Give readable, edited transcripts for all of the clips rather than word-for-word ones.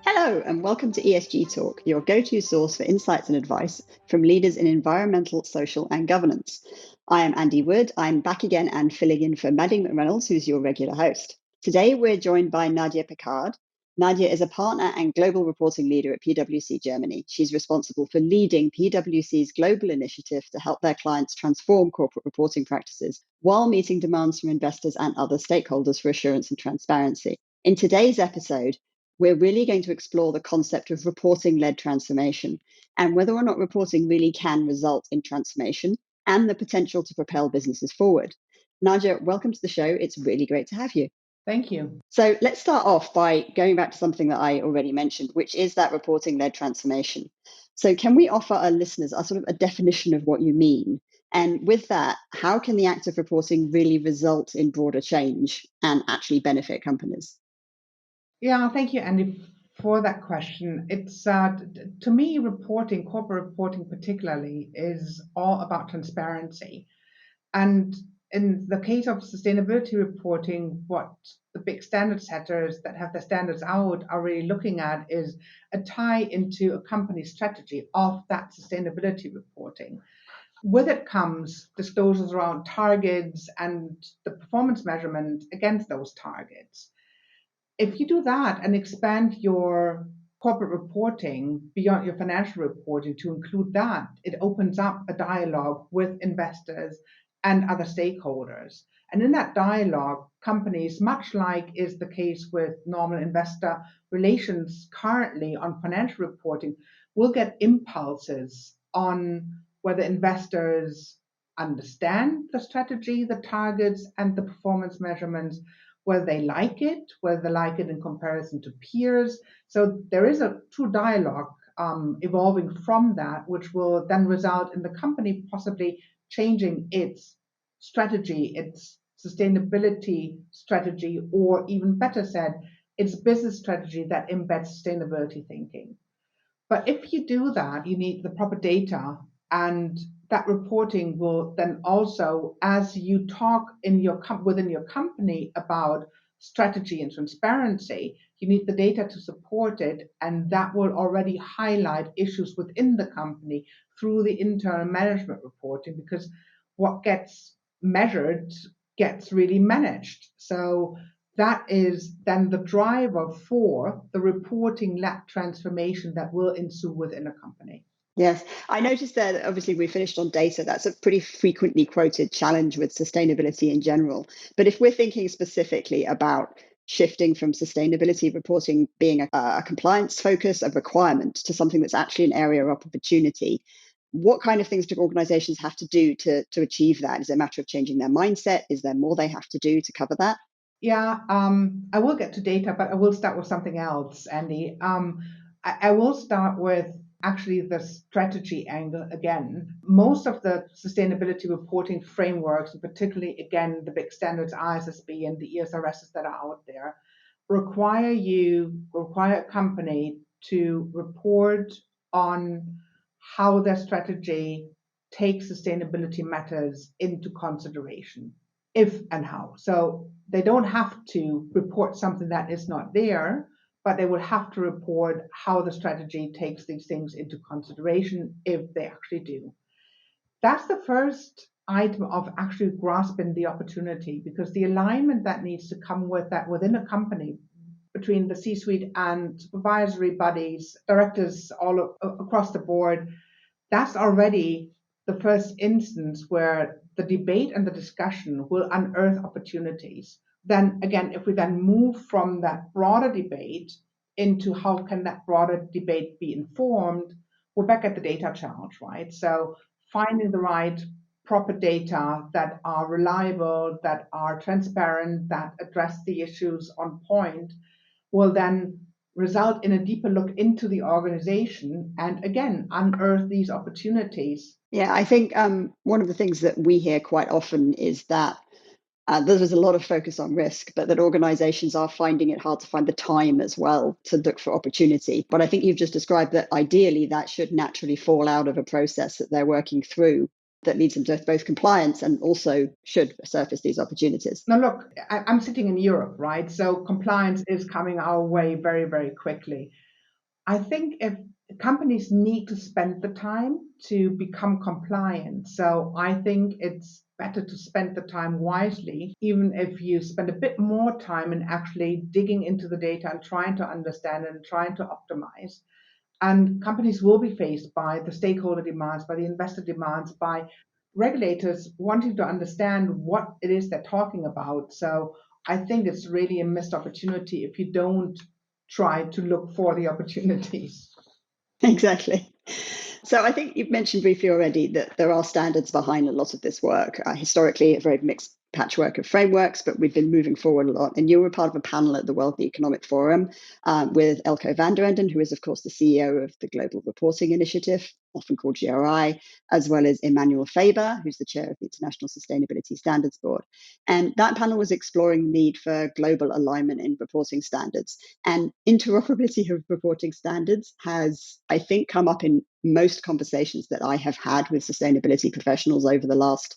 Hello, and welcome to ESG Talk, your go-to source for insights and advice from leaders in environmental, social, and governance. I am Andie Wood. I'm back again and filling in for Maddie McReynolds, who's your regular host. Today, we're joined by Nadja Picard. Nadja is a partner and global reporting leader at PwC Germany. She's responsible for leading PwC's global initiative to help their clients transform corporate reporting practices while meeting demands from investors and other stakeholders for assurance and transparency. In today's episode, we're really going to explore the concept of reporting-led transformation and whether or not reporting really can result in transformation and the potential to propel businesses forward. Nadja, welcome to the show. It's really great to have you. Thank you. So let's start off by going back to something that I already mentioned, which is that reporting-led transformation. So can we offer our listeners a sort of a definition of what you mean? And with that, how can the act of reporting really result in broader change and actually benefit companies? Yeah, thank you, Andie, for that question. It's to me, reporting, corporate reporting particularly, is all about transparency. And in the case of sustainability reporting, what the big standard setters that have their standards out are really looking at is a tie into a company's strategy of that sustainability reporting. With it comes disclosures around targets and the performance measurement against those targets. If you do that and expand your corporate reporting beyond your financial reporting to include that, it opens up a dialogue with investors and other stakeholders. And in that dialogue, companies, much like is the case with normal investor relations currently on financial reporting, will get impulses on whether investors understand the strategy, the targets, and the performance measurements, whether they like it, whether they like it in comparison to peers. So there is a true dialogue evolving from that, which will then result in the company possibly changing its strategy, its sustainability strategy, or even better said, its business strategy that embeds sustainability thinking. But if you do that, you need the proper data, and that reporting will then also, as you talk in your within your company about strategy and transparency, you need the data to support it, and that will already highlight issues within the company through the internal management reporting, because what gets measured gets really managed. So that is then the driver for the reporting-led transformation that will ensue within a company. Yes, I noticed that obviously we finished on data. That's a pretty frequently quoted challenge with sustainability in general. But if we're thinking specifically about shifting from sustainability reporting being a compliance focus, a requirement, to something that's actually an area of opportunity, what kind of things do organizations have to do to achieve that? Is it a matter of changing their mindset? Is there more they have to do to cover that? Yeah, I will get to data, but I will start with something else, Andie. I will start with actually the strategy angle again. Most of the sustainability reporting frameworks, and particularly again the big standards ISSB and the ESRSs that are out there, require a company to report on how their strategy takes sustainability matters into consideration, if and how. So they don't have to report something that is not there, but they will have to report how the strategy takes these things into consideration if they actually do. That's the first item of actually grasping the opportunity, because the alignment that needs to come with that within a company between the C-suite and supervisory bodies, directors all across the board, that's already the first instance where the debate and the discussion will unearth opportunities. Then again, if we then move from that broader debate into how can that broader debate be informed, we're back at the data challenge, right? So finding the right proper data that are reliable, that are transparent, that address the issues on point will then result in a deeper look into the organization and again unearth these opportunities. Yeah, I think one of the things that we hear quite often is that there's a lot of focus on risk, but that organizations are finding it hard to find the time as well to look for opportunity. But I think you've just described that ideally that should naturally fall out of a process that they're working through that leads them to both compliance and also should surface these opportunities. Now, look, I'm sitting in Europe, right? So compliance is coming our way very, very quickly. I think if companies need to spend the time to become compliant, so I think it's better to spend the time wisely, even if you spend a bit more time in actually digging into the data and trying to understand and trying to optimize. And companies will be faced by the stakeholder demands, by the investor demands, by regulators wanting to understand what it is they're talking about. So I think it's really a missed opportunity if you don't try to look for the opportunities. Exactly. So I think you've mentioned briefly already that there are standards behind a lot of this work. Historically, a very mixed patchwork of frameworks, but we've been moving forward a lot. And you were part of a panel at the World Economic Forum with Elko van der Enden, who is, of course, the CEO of the Global Reporting Initiative, often called GRI, as well as Emmanuel Faber, who's the chair of the International Sustainability Standards Board. And that panel was exploring the need for global alignment in reporting standards. And interoperability of reporting standards has, I think, come up in most conversations that I have had with sustainability professionals over the last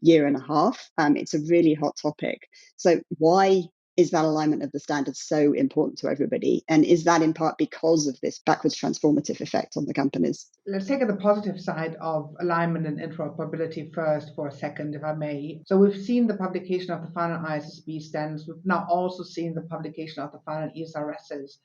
year and a half. It's a really hot topic. So why is that alignment of the standards so important to everybody? And is that in part because of this backwards transformative effect on the companies? Let's take the positive side of alignment and interoperability first for a second, if I may. So we've seen the publication of the final ISSB standards. We've now also seen the publication of the final ESRSs.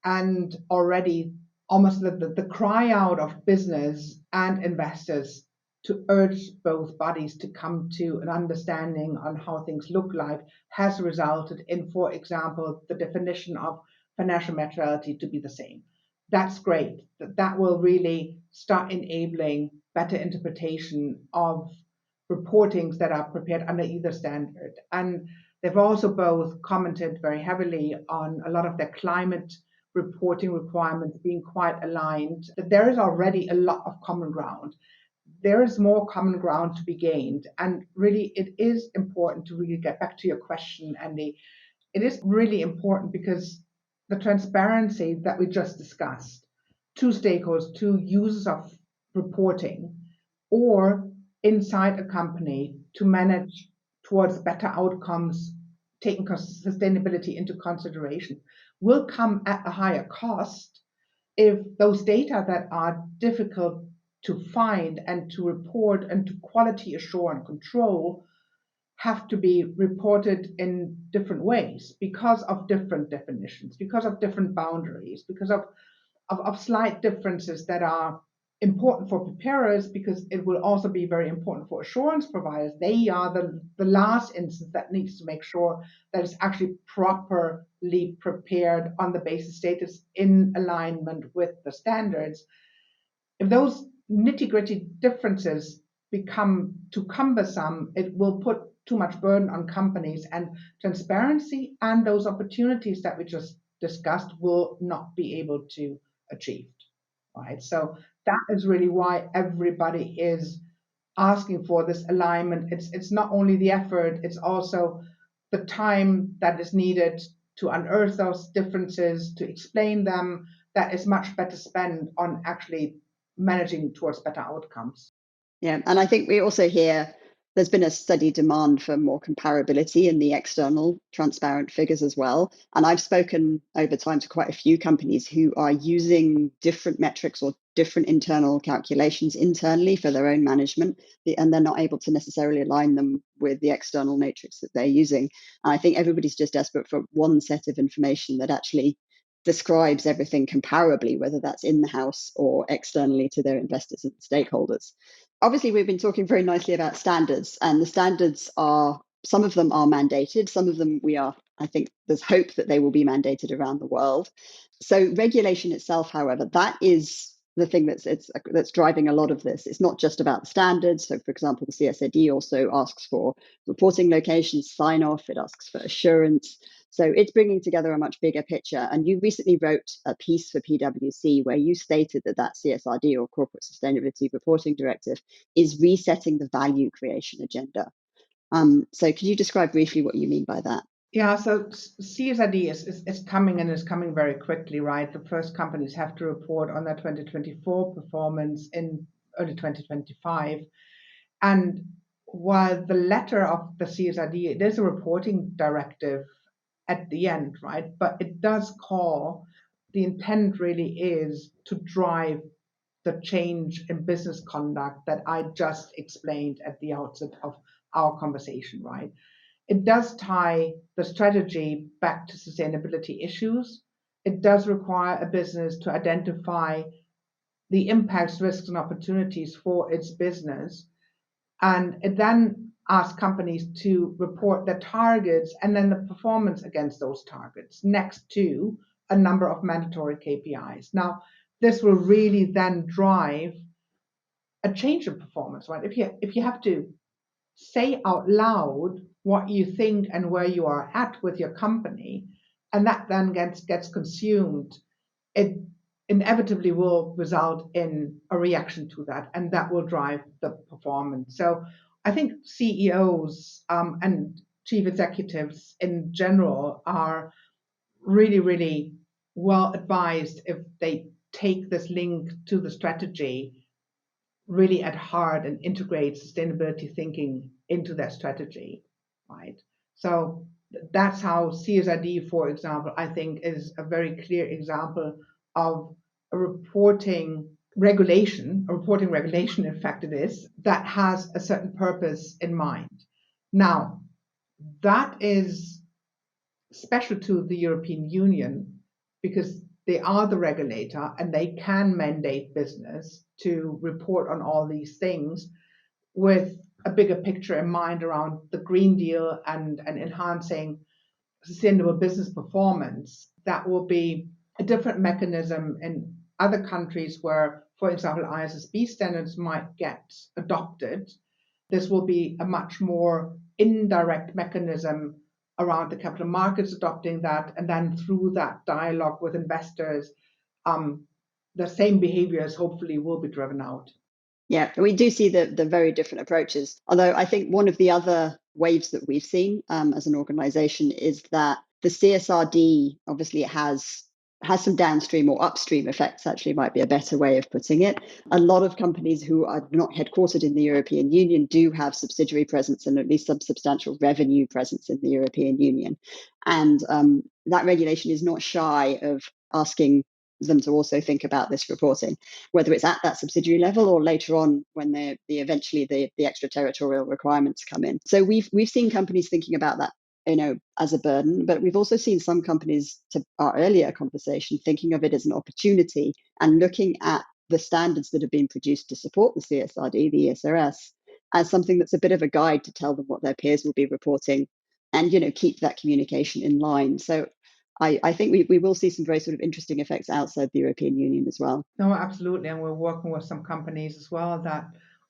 And already almost the cry out of business and investors to urge both bodies to come to an understanding on how things look like has resulted in, for example, the definition of financial materiality to be the same. That's great. That will really start enabling better interpretation of reportings that are prepared under either standard. And they've also both commented very heavily on a lot of their climate reporting requirements being quite aligned. That there is already a lot of common ground. There is more common ground to be gained. And really, it is important to really get back to your question, Andie. It is really important because the transparency that we just discussed to stakeholders, to users of reporting, or inside a company to manage towards better outcomes, taking sustainability into consideration, will come at a higher cost if those data that are difficult to find and to report and to quality assure and control have to be reported in different ways because of different definitions, because of different boundaries, because of slight differences that are important for preparers, because it will also be very important for assurance providers. They are the last instance that needs to make sure that it's actually properly prepared on the basis status in alignment with the standards. If those nitty-gritty differences become too cumbersome, it will put too much burden on companies, and transparency and those opportunities that we just discussed will not be able to achieved, right? So that is really why everybody is asking for this alignment. It's not only the effort, it's also the time that is needed to unearth those differences, to explain them, that is much better spent on actually managing towards better outcomes. Yeah, and I think we also hear there's been a steady demand for more comparability in the external transparent figures as well. And I've spoken over time to quite a few companies who are using different metrics or different internal calculations internally for their own management, and they're not able to necessarily align them with the external matrix that they're using. And I think everybody's just desperate for one set of information that actually describes everything comparably, whether that's in the house or externally to their investors and stakeholders. Obviously, we've been talking very nicely about standards, and the standards are, some of them are mandated, some of them we are, I think there's hope that they will be mandated around the world. So regulation itself, however, that is the thing that's driving a lot of this. It's not just about the standards. So, for example, the CSRD also asks for reporting locations sign off, it asks for assurance. So it's bringing together a much bigger picture. And you recently wrote a piece for PwC where you stated that CSRD, or Corporate Sustainability Reporting Directive, is resetting the value creation agenda. So could you describe briefly what you mean by that? Yeah, so CSRD is coming, and is coming very quickly, right? The first companies have to report on their 2024 performance in early 2025. And while the letter of the CSRD, it is a reporting directive at the end, right? But it does call the intent really is to drive the change in business conduct that I just explained at the outset of our conversation, right? It does tie the strategy back to sustainability issues. It does require a business to identify the impacts, risks, and opportunities for its business. And it then asks companies to report their targets and then the performance against those targets next to a number of mandatory KPIs. Now, this will really then drive a change in performance, right? If you have to say out loud what you think and where you are at with your company, and that then gets consumed, it inevitably will result in a reaction to that, and that will drive the performance. So I think CEOs and chief executives in general are really, really well advised if they take this link to the strategy really at heart and integrate sustainability thinking into their strategy, right? So that's how CSRD, for example, I think is a very clear example of a reporting regulation, in fact it is, that has a certain purpose in mind. Now, that is special to the European Union because they are the regulator and they can mandate business to report on all these things with a bigger picture in mind around the Green Deal and enhancing sustainable business performance. That will be a different mechanism in other countries where, for example, ISSB standards might get adopted. This will be a much more indirect mechanism around the capital markets adopting that, and then through that dialogue with investors, the same behaviors hopefully will be driven out. Yeah, we do see the very different approaches. Although I think one of the other waves that we've seen as an organization is that the CSRD, obviously it has some downstream or upstream effects, actually might be a better way of putting it. A lot of companies who are not headquartered in the European Union do have subsidiary presence and at least some substantial revenue presence in the European Union. And that regulation is not shy of asking them to also think about this reporting, whether it's at that subsidiary level or later on when eventually the extraterritorial requirements come in. So we've seen companies thinking about that, as a burden, but we've also seen some companies, to our earlier conversation, thinking of it as an opportunity and looking at the standards that have been produced to support the CSRD, the ESRS, as something that's a bit of a guide to tell them what their peers will be reporting and keep that communication in line. So I think we will see some very sort of interesting effects outside the European Union as well. No, absolutely. And we're working with some companies as well that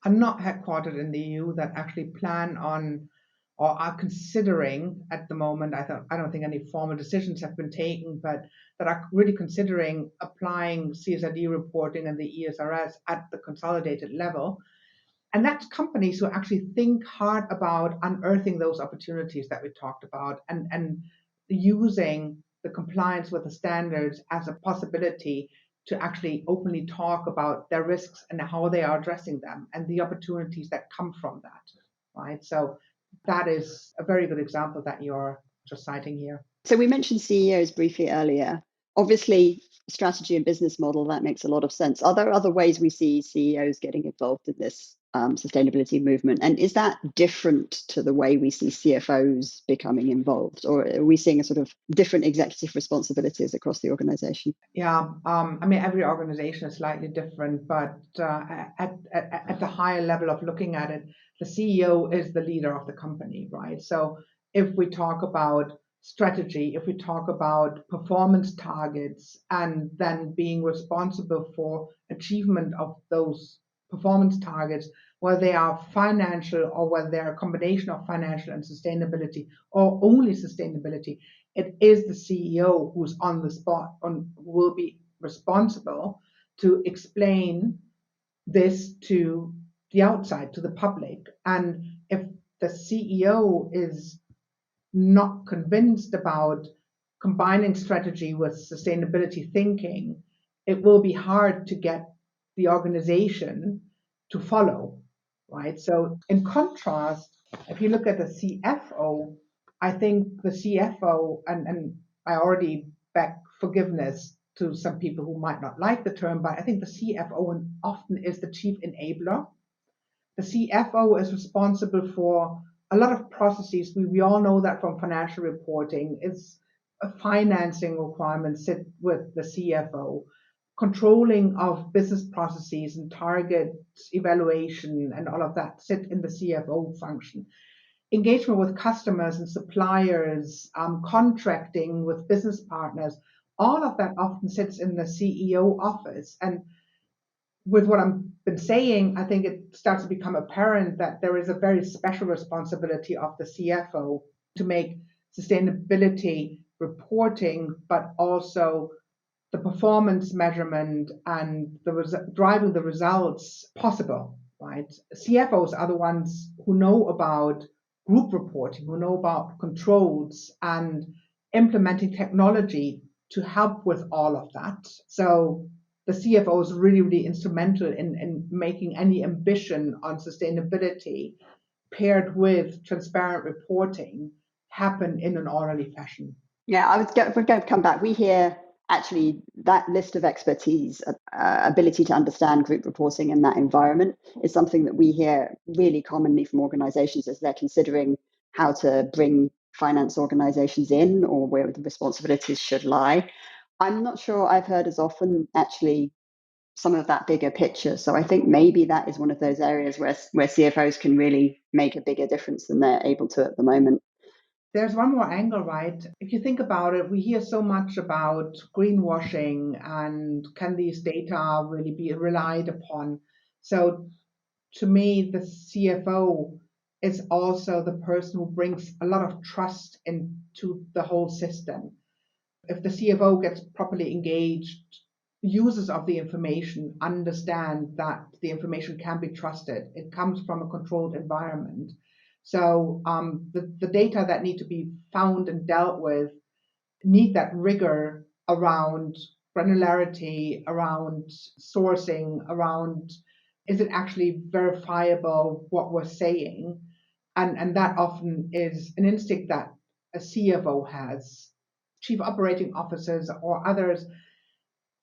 are not headquartered in the EU that actually plan on or are considering at the moment, I don't think any formal decisions have been taken, but that are really considering applying CSRD reporting and the ESRS at the consolidated level. And that's companies who actually think hard about unearthing those opportunities that we talked about and using the compliance with the standards as a possibility to actually openly talk about their risks and how they are addressing them and the opportunities that come from that, right? So that is a very good example that you're just citing here. So we mentioned CEOs briefly earlier. Obviously, strategy and business model, that makes a lot of sense. Are there other ways we see CEOs getting involved in this sustainability movement? And is that different to the way we see CFOs becoming involved? Or are we seeing a sort of different executive responsibilities across the organization? Yeah, I mean, every organization is slightly different, but at the higher level of looking at it, the CEO is the leader of the company, right? So if we talk about strategy, if we talk about performance targets, and then being responsible for achievement of those performance targets, whether they are financial or whether they are a combination of financial and sustainability or only sustainability, it is the CEO who's on the spot and will be responsible to explain this to the outside, to the public. And if the CEO is not convinced about combining strategy with sustainability thinking, it will be hard to get the organization to follow, right? So in contrast, if you look at the CFO, I think the CFO, and I already beg forgiveness to some people who might not like the term, but I think the CFO often is the chief enabler. The CFO is responsible for a lot of processes. We all know that from financial reporting. It's a financing requirements sit with the CFO. Controlling of business processes and target evaluation and all of that sit in the CFO function. Engagement with customers and suppliers, contracting with business partners, all of that often sits in the CEO office. And with what I've been saying, I think it starts to become apparent that there is a very special responsibility of the CFO to make sustainability reporting, but also the performance measurement and driving the results possible, right? CFOs are the ones who know about group reporting, who know about controls and implementing technology to help with all of that. So the CFO is really, really instrumental in making any ambition on sustainability paired with transparent reporting happen in an orderly fashion. Yeah, we're going to come back. We hear actually that list of expertise, ability to understand group reporting in that environment is something that we hear really commonly from organizations as they're considering how to bring finance organizations in or where the responsibilities should lie. I'm not sure I've heard as often actually some of that bigger picture. So I think maybe that is one of those areas where CFOs can really make a bigger difference than they're able to at the moment. There's one more angle, right? If you think about it, we hear so much about greenwashing and can these data really be relied upon? So to me, the CFO is also the person who brings a lot of trust into the whole system. If the CFO gets properly engaged, users of the information understand that the information can be trusted. It comes from a controlled environment. So the data that need to be found and dealt with need that rigor around granularity, around sourcing, around is it actually verifiable what we're saying? And that often is an instinct that a CFO has. Chief operating officers or others,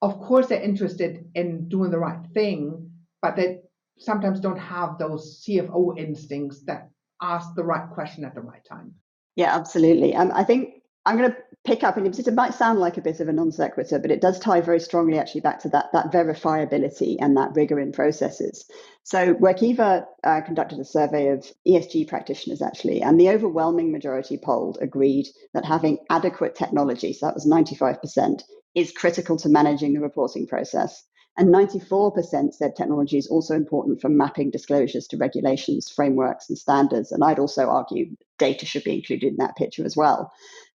of course, they're interested in doing the right thing, but they sometimes don't have those CFO instincts that ask the right question at the right time. Yeah, absolutely. I think I'm going to pick up, and it might sound like a bit of a non sequitur, but it does tie very strongly actually back to that verifiability and that rigor in processes. So Workiva conducted a survey of ESG practitioners actually, and the overwhelming majority polled agreed that having adequate technology, so that was 95%, is critical to managing the reporting process. And 94% said technology is also important for mapping disclosures to regulations, frameworks, and standards. And I'd also argue data should be included in that picture as well.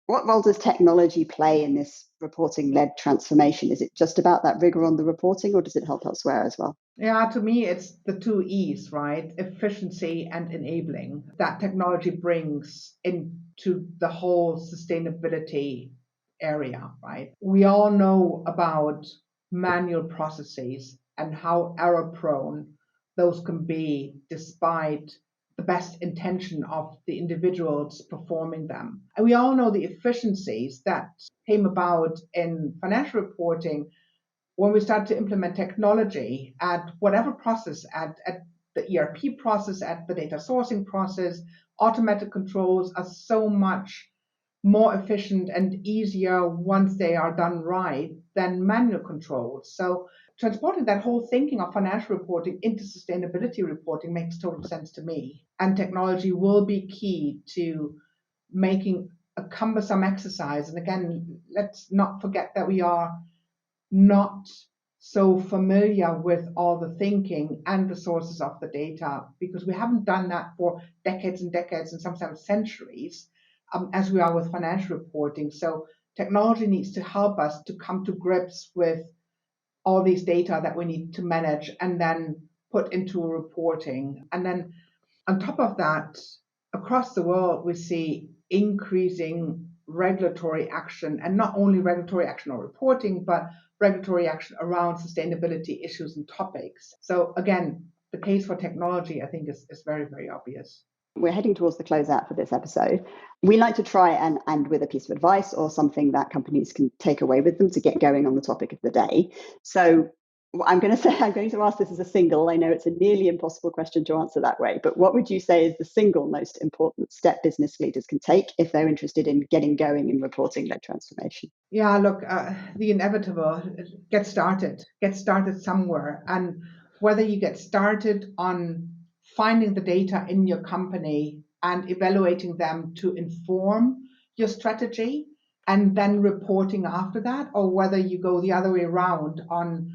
What role does technology play in this reporting-led transformation? Is it just about that rigor on the reporting, or does it help elsewhere as well? Yeah, to me, it's the two E's, right? Efficiency and enabling that technology brings into the whole sustainability area, right? We all know about manual processes and how error prone those can be despite the best intention of the individuals performing them. And we all know the efficiencies that came about in financial reporting when we start to implement technology at whatever process, at the ERP process, at the data sourcing process. Automatic controls are so much more efficient and easier once they are done right than manual controls. So transporting that whole thinking of financial reporting into sustainability reporting makes total sense to me. And technology will be key to making a cumbersome exercise. And again, let's not forget that we are not so familiar with all the thinking and the sources of the data because we haven't done that for decades and decades and sometimes centuries as we are with financial reporting. So technology needs to help us to come to grips with all these data that we need to manage and then put into a reporting. And then on top of that, across the world, we see increasing regulatory action, and not only regulatory action or reporting, but regulatory action around sustainability issues and topics. So again, the case for technology, I think, is very, very obvious. we're heading towards the closeout for this episode. We like to try and end with a piece of advice or something that companies can take away with them to get going on the topic of the day. So I'm going to ask this as a single. I know it's a nearly impossible question to answer that way, but what would you say is the single most important step business leaders can take if they're interested in getting going in reporting-led transformation? Yeah, look, the inevitable, get started somewhere. And whether you get started on finding the data in your company and evaluating them to inform your strategy and then reporting after that, or whether you go the other way around on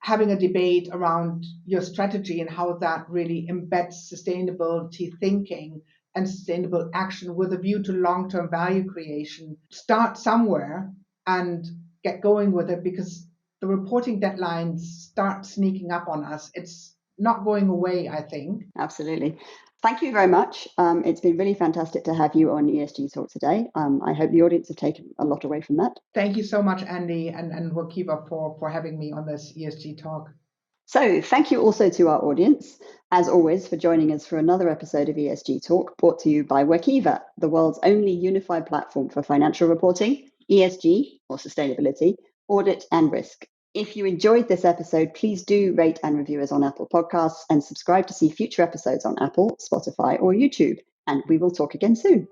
having a debate around your strategy and how that really embeds sustainability thinking and sustainable action with a view to long-term value creation. Start somewhere and get going with it, because the reporting deadlines start sneaking up on us. It's not going away, I think. Absolutely. Thank you very much. It's been really fantastic to have you on ESG Talk today. I hope the audience have taken a lot away from that. Thank you so much, Andie and Workiva for having me on this ESG Talk. So thank you also to our audience, as always, for joining us for another episode of ESG Talk, brought to you by Workiva, the world's only unified platform for financial reporting, ESG or sustainability, audit and risk. If you enjoyed this episode, please do rate and review us on Apple Podcasts and subscribe to see future episodes on Apple, Spotify, or YouTube. And we will talk again soon.